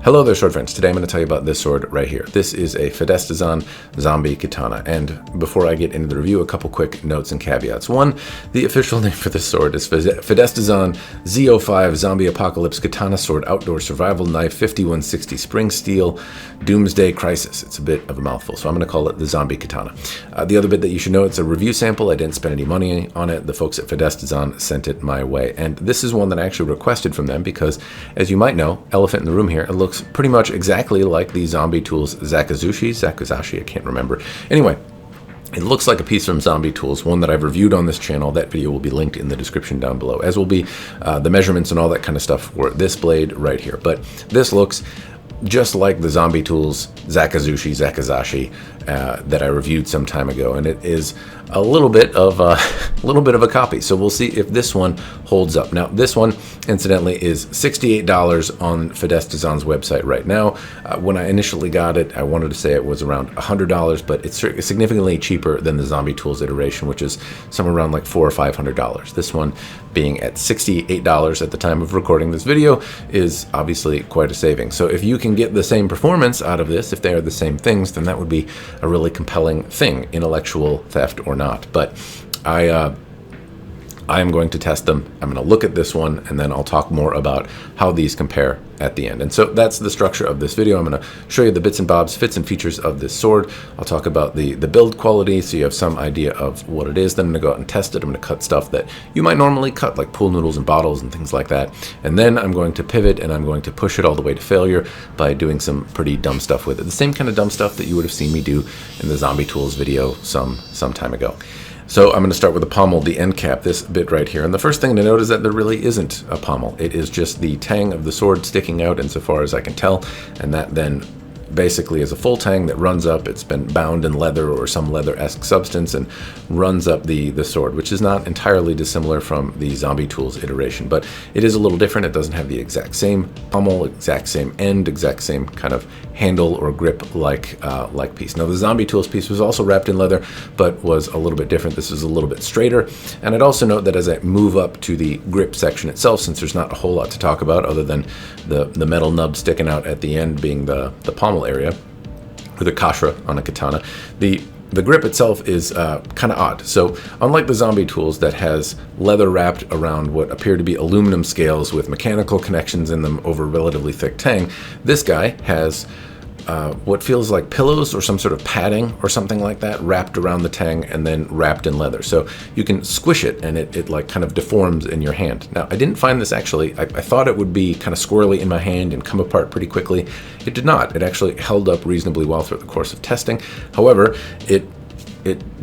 Hello there, sword friends. Today I'm going to tell you about this sword right here. This is a Fidestisan Zombie Katana. And before I get into the review, a couple quick notes and caveats. One, the official name for this sword is Fidestisan Z05 Zombie Apocalypse Katana Sword Outdoor Survival Knife 5160 Spring Steel Doomsday Crisis. It's a bit of a mouthful, so I'm going to call it the Zombie Katana. The other bit that you should know, it's a review sample. I didn't spend any money on it. The folks at Fidestisan sent it my way. And this is one that I actually requested from them because, as you might know, elephant in the room here, it looks pretty much exactly like the Zombie Tools Zakasushi, I can't remember. Anyway, it looks like a piece from Zombie Tools, one that I've reviewed on this channel. That video will be linked in the description down below, as will be the measurements and all that kind of stuff for this blade right here. But this looks just like the Zombie Tools Zakasushi that I reviewed some time ago, and it is a little bit of a copy. So we'll see if this one holds up. Now, this one, incidentally, is $68 on Fidestisan's website right now. When I initially got it, I wanted to say it was around $100, but it's significantly cheaper than the Zombie Tools iteration, which is somewhere around like $400 or $500. This one being at $68 at the time of recording this video is obviously quite a saving. So if you can get the same performance out of this, if they are the same things, then that would be a really compelling thing, intellectual theft or not. But I am going to test them. I'm going to look at this one, and then I'll talk more about how these compare at the end. And so that's the structure of this video. I'm going to show you the bits and bobs, fits and features of this sword. I'll talk about the build quality so you have some idea of what it is. Then I'm going to go out and test it. I'm going to cut stuff that you might normally cut, like pool noodles and bottles and things like that. And then I'm going to pivot, and I'm going to push it all the way to failure by doing some pretty dumb stuff with it. The same kind of dumb stuff that you would have seen me do in the Zombie Tools video some time ago. So I'm going to start with the pommel, the end cap, this bit right here. And the first thing to note is that there really isn't a pommel. It is just the tang of the sword sticking out insofar as I can tell. And that then basically is a full tang that runs up. It's been bound in leather or some leather-esque substance and runs up the sword, which is not entirely dissimilar from the Zombie Tools iteration, but it is a little different. It doesn't have the exact same pommel, exact same end, exact same kind of handle or grip like piece. Now, the Zombie Tools piece was also wrapped in leather, but was a little bit different. This is a little bit straighter. And I'd also note that as I move up to the grip section itself, since there's not a whole lot to talk about other than the metal nub sticking out at the end being the pommel area, or the kashra on a katana, the grip itself is kind of odd. So unlike the Zombie Tools that has leather wrapped around what appear to be aluminum scales with mechanical connections in them over relatively thick tang, this guy has what feels like pillows or some sort of padding or something like that wrapped around the tang and then wrapped in leather. So you can squish it and it like kind of deforms in your hand. Now, I didn't find this actually, I thought it would be kind of squirrely in my hand and come apart pretty quickly. It did not. It actually held up reasonably well throughout the course of testing. However, it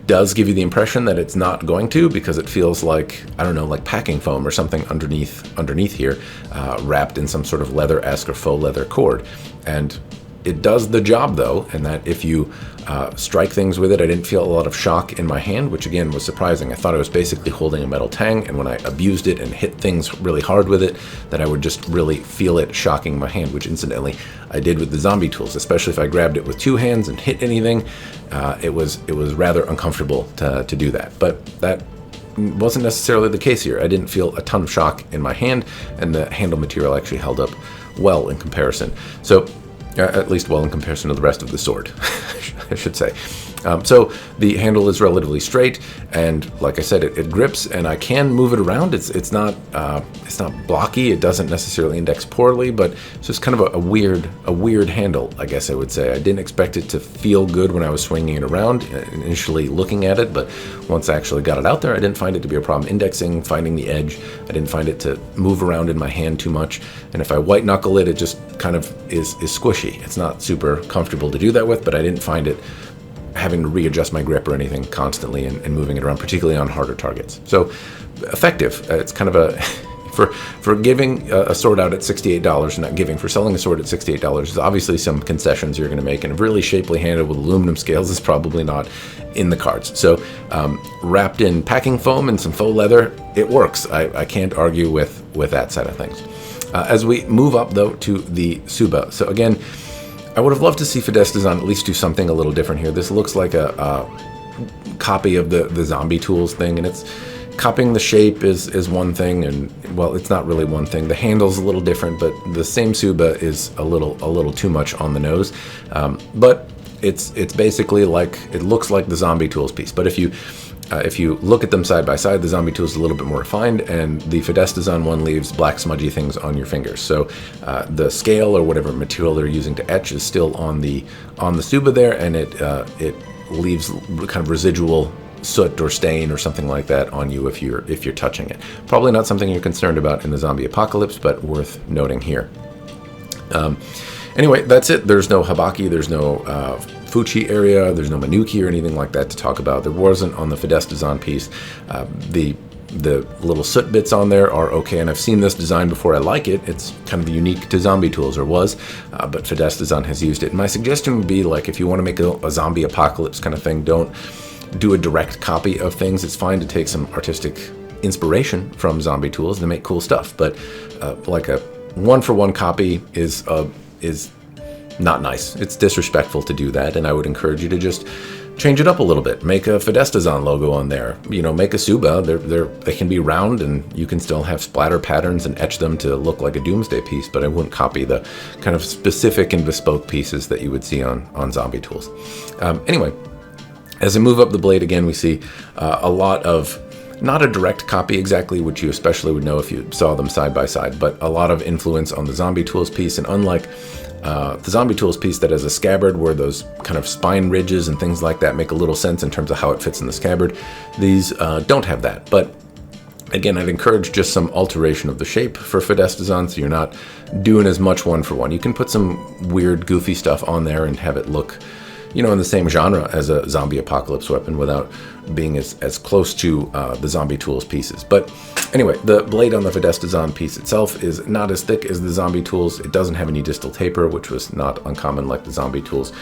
does give you the impression that it's not going to, because it feels like, I don't know, like packing foam or something underneath here, wrapped in some sort of leather-esque or faux leather cord. And it does the job, though, and that if you strike things with it, I didn't feel a lot of shock in my hand, which again was surprising. I thought I was basically holding a metal tang, and when I abused it and hit things really hard with it, that I would just really feel it shocking my hand, which incidentally I did with the Zombie Tools, especially if I grabbed it with two hands and hit anything. It was rather uncomfortable to do that, but that wasn't necessarily the case here. I didn't feel a ton of shock in my hand, and the handle material actually held up well in comparison. So at least well in comparison to the rest of the sword, I should say. So the handle is relatively straight, and like I said, it grips, and I can move it around. It's not blocky. It doesn't necessarily index poorly, but it's just kind of a weird handle, I guess I would say. I didn't expect it to feel good when I was swinging it around, initially looking at it, but once I actually got it out there, I didn't find it to be a problem indexing, finding the edge. I didn't find it to move around in my hand too much, and if I white knuckle it, it just kind of is squishy. It's not super comfortable to do that with, but I didn't find it having to readjust my grip or anything constantly and moving it around, particularly on harder targets. So effective. It's kind of a for giving a sword out at $68, not giving, for selling a sword at $68, there's obviously some concessions you're going to make, and a really shapely handle with aluminum scales is probably not in the cards. So wrapped in packing foam and some faux leather, it works. I can't argue with that side of things. As we move up, though, to the tsuba. So again, I would have loved to see Fidestisan at least do something a little different here. This looks like a copy of the Zombie Tools thing, and copying the shape is one thing, and well, it's not really one thing. The handle's a little different, but the same tsuba is a little too much on the nose. But it's basically like, it looks like the Zombie Tools piece. But if you look at them side by side, the Zombie Tools is a little bit more refined, and the Fidestisan one leaves black smudgy things on your fingers. So the scale or whatever material they're using to etch is still on the tsuba there, and it leaves kind of residual soot or stain or something like that on you if you're touching it. Probably not something you're concerned about in the zombie apocalypse, but worth noting here. Anyway, that's it. There's no habaki, there's no fuchi area, there's no manuki or anything like that to talk about. There wasn't on the Fidestisan piece. The little soot bits on there are okay, and I've seen this design before. I like it. It's kind of unique to Zombie Tools, or was, but Fidestisan has used it. And my suggestion would be, like, if you want to make a zombie apocalypse kind of thing, don't do a direct copy of things. It's fine to take some artistic inspiration from Zombie Tools to make cool stuff, but like a one-for-one copy is not nice. It's disrespectful to do that, and I would encourage you to just change it up a little bit. Make a Fidestisan logo on there. You know, make a tsuba. They can be round, and you can still have splatter patterns and etch them to look like a Doomsday piece, but I wouldn't copy the kind of specific and bespoke pieces that you would see on Zombie Tools. Anyway, as I move up the blade again, we see a lot of, not a direct copy exactly, which you especially would know if you saw them side by side, but a lot of influence on the Zombie Tools piece. And unlike the Zombie Tools piece that has a scabbard where those kind of spine ridges and things like that make a little sense in terms of how it fits in the scabbard, these don't have that. But again, I'd encourage just some alteration of the shape for Fidestisan, so you're not doing as much one for one. You can put some weird, goofy stuff on there and have it look, you know, in the same genre as a zombie apocalypse weapon without being as close to the Zombie Tools pieces. But anyway, the blade on the Fidestisan piece itself is not as thick as the Zombie Tools. It doesn't have any distal taper, which was not uncommon like the Zombie Tools.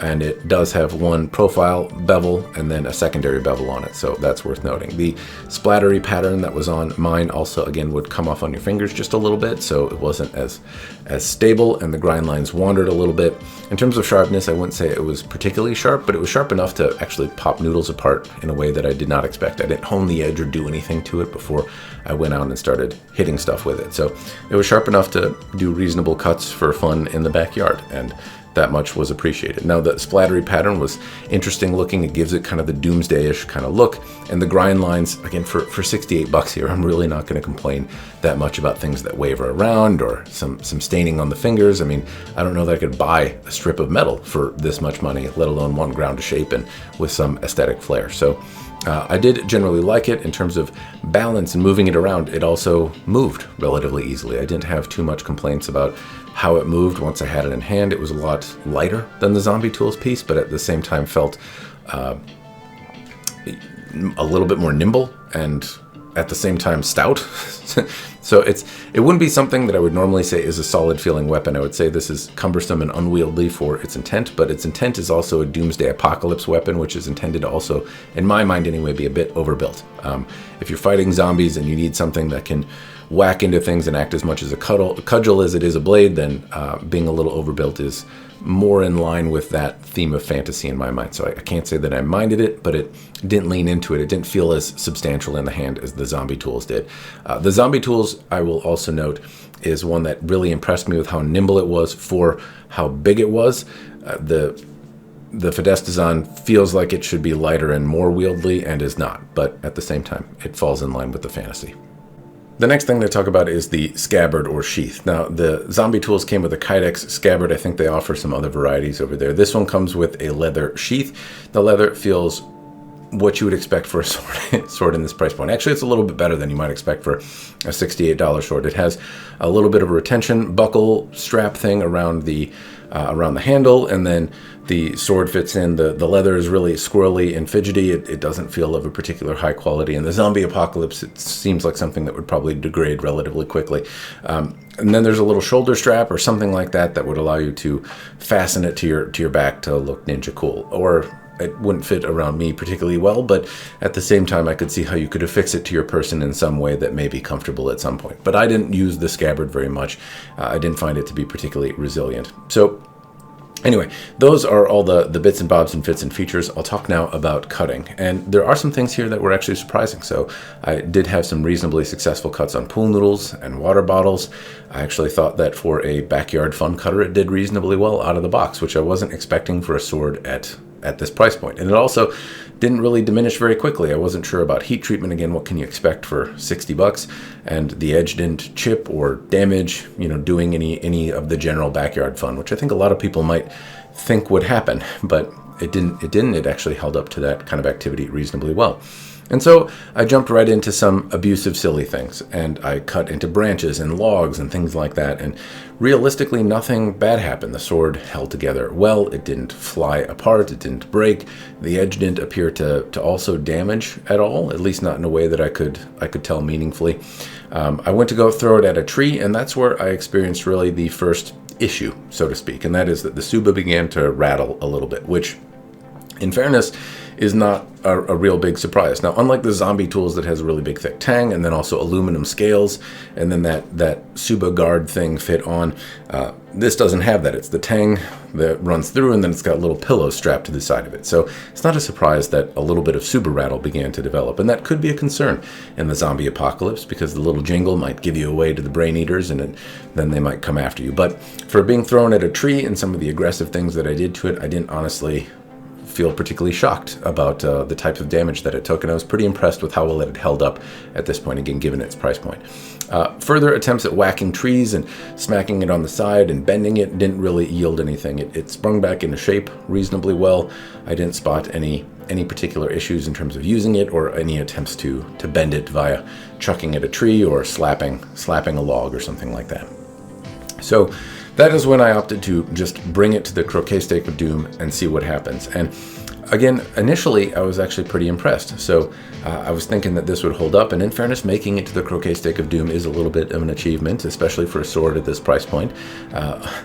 And it does have one profile bevel and then a secondary bevel on it, so that's worth noting. The splattery pattern that was on mine also, again, would come off on your fingers just a little bit, so it wasn't as stable, and the grind lines wandered a little bit. In terms of sharpness, I wouldn't say it was particularly sharp, but it was sharp enough to actually pop noodles apart in a way that I did not expect. I didn't hone the edge or do anything to it before I went out and started hitting stuff with it. So it was sharp enough to do reasonable cuts for fun in the backyard, and that much was appreciated. Now, the splattery pattern was interesting looking. It gives it kind of the Doomsday-ish kind of look. And the grind lines, again, for $68 here, I'm really not going to complain that much about things that waver around or some staining on the fingers. I mean, I don't know that I could buy a strip of metal for this much money, let alone one ground to shape and with some aesthetic flair. So I did generally like it. In terms of balance and moving it around, it also moved relatively easily. I didn't have too much complaints about how it moved once I had it in hand. It was a lot lighter than the Zombie Tools piece, but at the same time felt a little bit more nimble and at the same time stout. So it wouldn't be something that I would normally say is a solid feeling weapon. I would say this is cumbersome and unwieldy for its intent, but its intent is also a Doomsday Apocalypse weapon, which is intended to also, in my mind anyway, be a bit overbuilt. If you're fighting zombies and you need something that can whack into things and act as much as a cudgel as it is a blade, then being a little overbuilt is more in line with that theme of fantasy in my mind. So I can't say that I minded it, but it didn't lean into it. It didn't feel as substantial in the hand as the Zombie Tools did. The Zombie Tools, I will also note, is one that really impressed me with how nimble it was for how big it was. The Fidestisan feels like it should be lighter and more wieldy and is not, but at the same time, it falls in line with the fantasy. The next thing to talk about is the scabbard or sheath. Now, the Zombie Tools came with a Kydex scabbard. I think they offer some other varieties over there. This one comes with a leather sheath. The leather feels what you would expect for a sword in this price point. Actually, it's a little bit better than you might expect for a $68 sword. It has a little bit of a retention buckle strap thing around the handle, and then the sword fits in. The leather is really squirrely and fidgety. It doesn't feel of a particular high quality. In the zombie apocalypse, it seems like something that would probably degrade relatively quickly. And then there's a little shoulder strap or something like that that would allow you to fasten it to your back to look ninja cool. Or it wouldn't fit around me particularly well, but at the same time, I could see how you could affix it to your person in some way that may be comfortable at some point. But I didn't use the scabbard very much. I didn't find it to be particularly resilient. So Anyway, those are all the bits and bobs and fits and features. I'll talk now about cutting. And there are some things here that were actually surprising. So I did have some reasonably successful cuts on pool noodles and water bottles. I actually thought that for a backyard fun cutter, it did reasonably well out of the box, which I wasn't expecting for a sword at this price point. And it also didn't really diminish very quickly. I wasn't sure about heat treatment. Again, what can you expect for 60 bucks? And the edge didn't chip or damage, doing any of the general backyard fun, which I think a lot of people might think would happen, but it didn't. It actually held up to that kind of activity reasonably well. And so I jumped right into some abusive, silly things, and I cut into branches and logs and things like that. And realistically, nothing bad happened. The sword held together well. It didn't fly apart. It didn't break. The edge didn't appear to also damage at all, at least not in a way that I could tell meaningfully. I went to go throw it at a tree, and that's where I experienced really the first issue, so to speak, and that is that the tsuba began to rattle a little bit, which, in fairness, is not a real big surprise. Now, unlike the zombie tools that has a really big thick tang and then also aluminum scales and then that tsuba guard thing fit on, this doesn't have that. It's the tang that runs through and then it's got little pillows strapped to the side of it. So it's not a surprise that a little bit of tsuba rattle began to develop, and that could be a concern in the zombie apocalypse because the little jingle might give you away to the brain eaters and then they might come after you. But for being thrown at a tree and some of the aggressive things that I did to it, I didn't honestly feel particularly shocked about the types of damage that it took, and I was pretty impressed with how well it had held up at this point, again, given its price point. Further attempts at whacking trees and smacking it on the side and bending it didn't really yield anything. It sprung back into shape reasonably well. I didn't spot any particular issues in terms of using it or any attempts to bend it via chucking at a tree or slapping a log or something like that. So that is when I opted to just bring it to the Croquet Stake of Doom and see what happens. And again, initially, I was actually pretty impressed. So I was thinking that this would hold up. And in fairness, making it to the Croquet Stake of Doom is a little bit of an achievement, especially for a sword at this price point.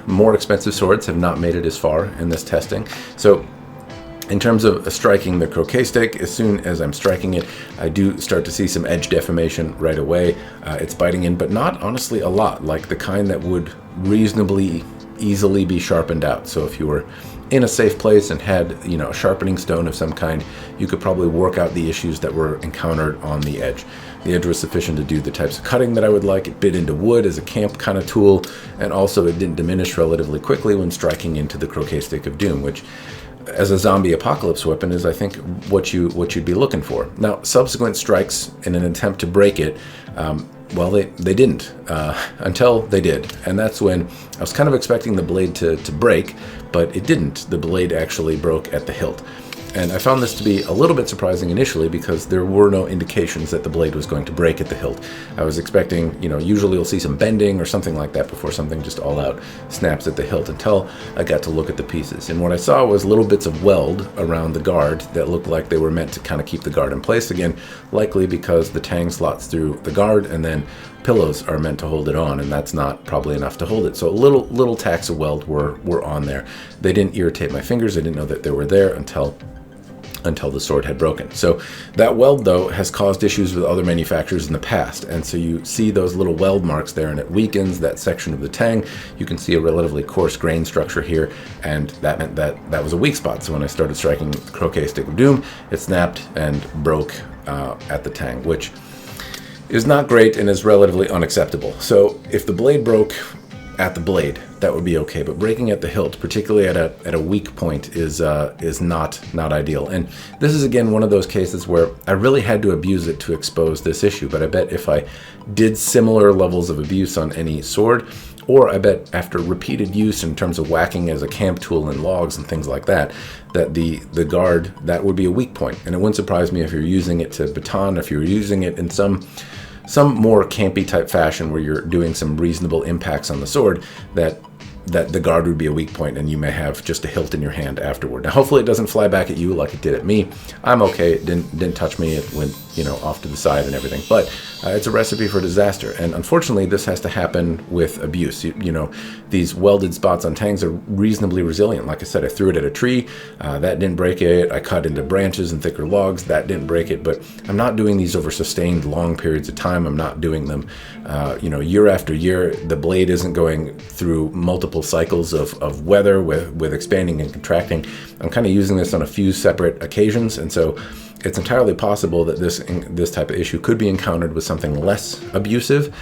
More expensive swords have not made it as far in this testing. So in terms of striking the croquet stake, as soon as I'm striking it, I do start to see some edge deformation right away. It's biting in, but not honestly a lot, like the kind that would reasonably easily be sharpened out. So if you were in a safe place and had, a sharpening stone of some kind, you could probably work out the issues that were encountered on the edge. The edge was sufficient to do the types of cutting that I would like. It bit into wood as a camp kind of tool, and also it didn't diminish relatively quickly when striking into the Croquet Stake of Doom, which as a zombie apocalypse weapon is, I think, what you'd be looking for. Now, subsequent strikes in an attempt to break it, well, they didn't until they did. And that's when I was kind of expecting the blade to break, but it didn't. The blade actually broke at the hilt. And I found this to be a little bit surprising initially because there were no indications that the blade was going to break at the hilt. I was expecting, usually you'll see some bending or something like that before something just all out snaps at the hilt, until I got to look at the pieces. And what I saw was little bits of weld around the guard that looked like they were meant to kind of keep the guard in place again, likely because the tang slots through the guard and then pillows are meant to hold it on, and that's not probably enough to hold it. So little tacks of weld were on there. They didn't irritate my fingers. I didn't know that they were there until the sword had broken. So that weld, though, has caused issues with other manufacturers in the past. And so you see those little weld marks there, and it weakens that section of the tang. You can see a relatively coarse grain structure here, and that meant that was a weak spot. So when I started striking the Croquet Stake of Doom, it snapped and broke at the tang, which is not great and is relatively unacceptable. So if the blade broke at the blade, that would be okay, but breaking at the hilt, particularly at a weak point, is not ideal. And this is again one of those cases where I really had to abuse it to expose this issue. But I bet if I did similar levels of abuse on any sword, or I bet after repeated use in terms of whacking as a camp tool in logs and things like that, that the guard, that would be a weak point. And it wouldn't surprise me if you're using it to baton, if you're using it in some more campy type fashion where you're doing some reasonable impacts on the sword, that the guard would be a weak point and you may have just a hilt in your hand afterward. Now, hopefully it doesn't fly back at you like it did at me. I'm okay. It didn't touch me. It went, off to the side and everything. But it's a recipe for disaster. And unfortunately, this has to happen with abuse. These welded spots on tangs are reasonably resilient. Like I said, I threw it at a tree. That didn't break it. I cut into branches and thicker logs. That didn't break it. But I'm not doing these over sustained long periods of time. I'm not doing them, year after year. The blade isn't going through multiple multiple cycles of weather with expanding and contracting. I'm kind of using this on a few separate occasions, and so it's entirely possible that this type of issue could be encountered with something less abusive,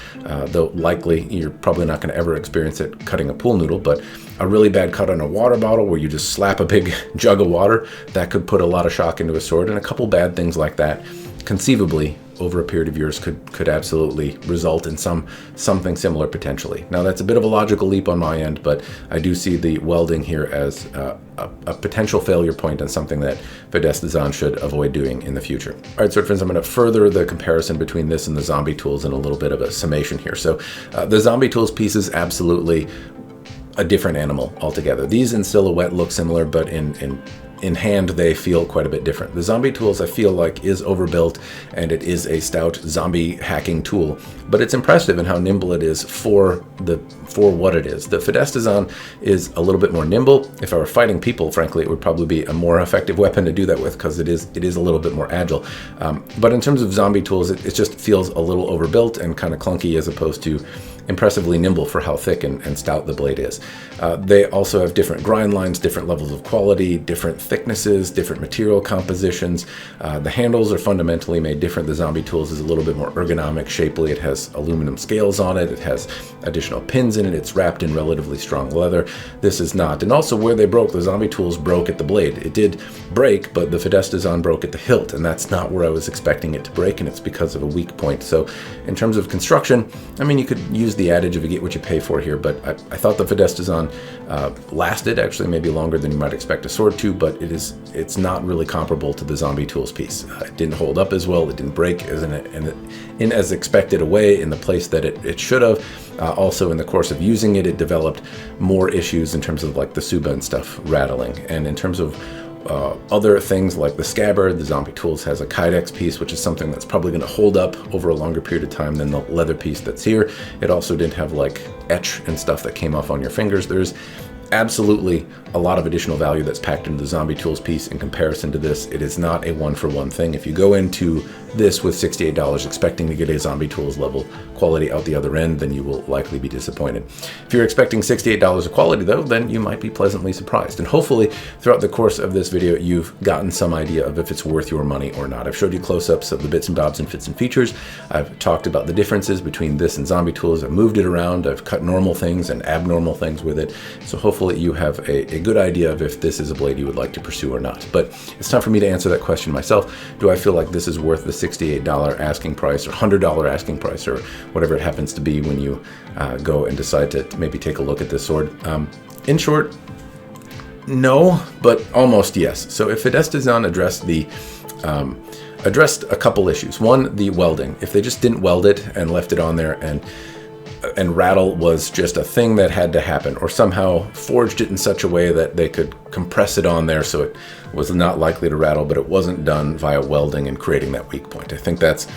though likely you're probably not going to ever experience it cutting a pool noodle. But a really bad cut on a water bottle where you just slap a big jug of water, that could put a lot of shock into a sword, and a couple bad things like that conceivably over a period of years could absolutely result in something similar potentially. Now that's a bit of a logical leap on my end, but I do see the welding here as a potential failure point and something that Fidestisan should avoid doing in the future. All right, sword friends, I'm going to further the comparison between this and the Zombie Tools in a little bit of a summation here. So the Zombie Tools piece is absolutely a different animal altogether. These in silhouette look similar, but in hand they feel quite a bit different. The Zombie Tools I feel like is overbuilt, and it is a stout zombie hacking tool, but it's impressive in how nimble it is for what it is. The Fidestisan is a little bit more nimble. If I were fighting people, frankly, it would probably be a more effective weapon to do that with, because it is a little bit more agile. But in terms of Zombie Tools, it just feels a little overbuilt and kind of clunky, as opposed to impressively nimble for how thick and stout the blade is. They also have different grind lines, different levels of quality, different thicknesses, different material compositions. The handles are fundamentally made different. The Zombie Tools is a little bit more ergonomic, shapely. It has aluminum scales on it. It has additional pins in it. It's wrapped in relatively strong leather. This is not. And also where they broke, the Zombie Tools broke at the blade. It did break, but the Fidestisan broke at the hilt, and that's not where I was expecting it to break, and it's because of a weak point. So in terms of construction, I mean, you could use the adage of you get what you pay for here, but I thought the Fidestisan lasted actually maybe longer than you might expect a sword to, but it's not really comparable to the Zombie Tools piece. It didn't hold up as well. It didn't break in as expected a way in the place that it should have. Also in the course of using it, it developed more issues in terms of like the tsuba and stuff rattling, and in terms of other things like the scabbard, the Zombie Tools has a kydex piece, which is something that's probably going to hold up over a longer period of time than the leather piece that's here. It also didn't have like etch and stuff that came off on your fingers. There's absolutely a lot of additional value that's packed into the Zombie Tools piece in comparison to this. It is not a one-for-one thing. If you go into this with $68 expecting to get a Zombie Tools level quality out the other end, then you will likely be disappointed. If you're expecting $68 of quality though, then you might be pleasantly surprised. And hopefully throughout the course of this video, you've gotten some idea of if it's worth your money or not. I've showed you close-ups of the bits and bobs and fits and features. I've talked about the differences between this and Zombie Tools. I've moved it around. I've cut normal things and abnormal things with it. So hopefully you have a good idea of if this is a blade you would like to pursue or not. But it's time for me to answer that question myself. Do I feel like this is worth the $68 asking price or $100 asking price or whatever it happens to be when you go and decide to maybe take a look at this sword? In short, no, but almost yes. So if Fidestisan addressed a couple issues. One, the welding. If they just didn't weld it and left it on there and rattle was just a thing that had to happen, or somehow forged it in such a way that they could compress it on there so it was not likely to rattle, but it wasn't done via welding and creating that weak point. I think that's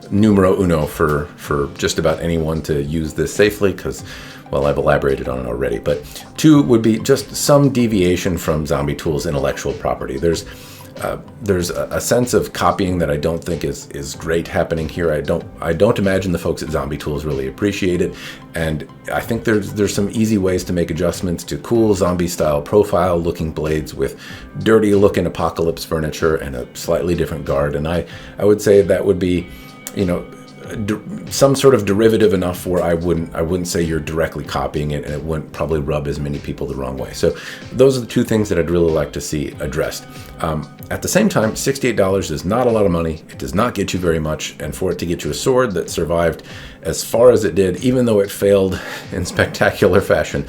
numero uno for just about anyone to use this safely, because, well, I've elaborated on it already. But two would be just some deviation from Zombie Tools' intellectual property. There's a sense of copying that I don't think is great happening here. I don't imagine the folks at Zombie Tools really appreciate it, and I think there's some easy ways to make adjustments to cool zombie style profile looking blades with dirty looking apocalypse furniture and a slightly different guard. And I would say that would be, you know, some sort of derivative enough where I wouldn't say you're directly copying it, and it wouldn't probably rub as many people the wrong way. So those are the two things that I'd really like to see addressed. At the same time, $68 is not a lot of money. It does not get you very much, and for it to get you a sword that survived as far as it did, even though it failed in spectacular fashion,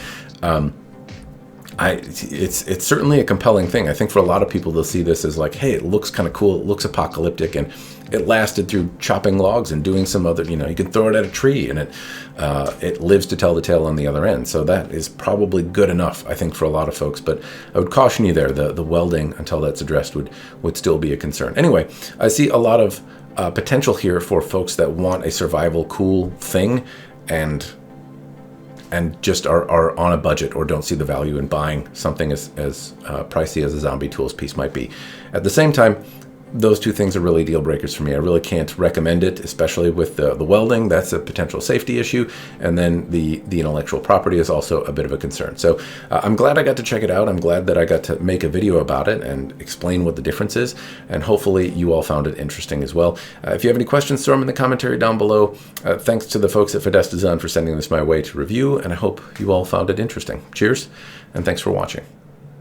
it's certainly a compelling thing. I think for a lot of people, they'll see this as like, hey, it looks kind of cool, it looks apocalyptic, and it lasted through chopping logs and doing some other, you know, you can throw it at a tree and it lives to tell the tale on the other end. So that is probably good enough, I think, for a lot of folks. But I would caution you there, the welding, until that's addressed, would still be a concern. Anyway, I see a lot of potential here for folks that want a survival cool thing and just are on a budget or don't see the value in buying something as pricey as a Zombie Tools piece might be. At the same time, those two things are really deal breakers for me. I really can't recommend it, especially with the welding. That's a potential safety issue. And then the intellectual property is also a bit of a concern. So I'm glad I got to check it out. I'm glad that I got to make a video about it and explain what the difference is. And hopefully you all found it interesting as well. If you have any questions, throw them in the commentary down below. Thanks to the folks at Fidestisan for sending this my way to review. And I hope you all found it interesting. Cheers, and thanks for watching.